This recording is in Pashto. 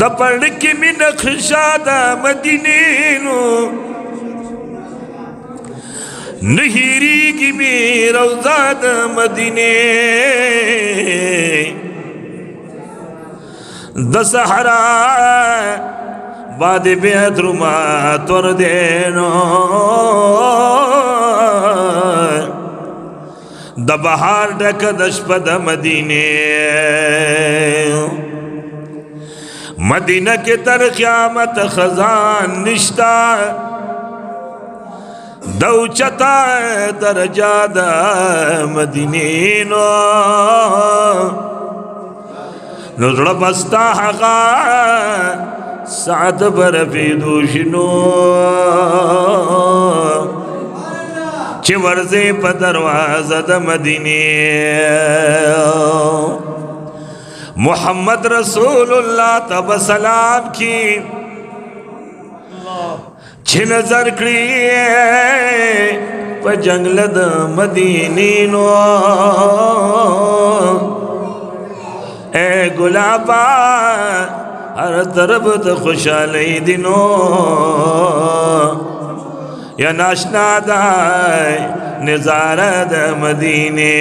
د پړکی می نقشا د مدینې نو نهیریږي می روضه د مدینې د صحرا باد بیا درما تور دینو د بهار ډک د شپه د مدینې مدینه کې تر قیامت خزان نشتا د اوچتا درجه د مدینې نو زړه بستا هغه سعد برفیدو شنو چې ورځې په دروازه د مدینې محمد رسول الله تب سلام کی چې نظر کړی په جنگل د مدینې نو اے گلابا ہر طرف د خوشحالی دینو یا ناشنا دای نظارہ د مدینے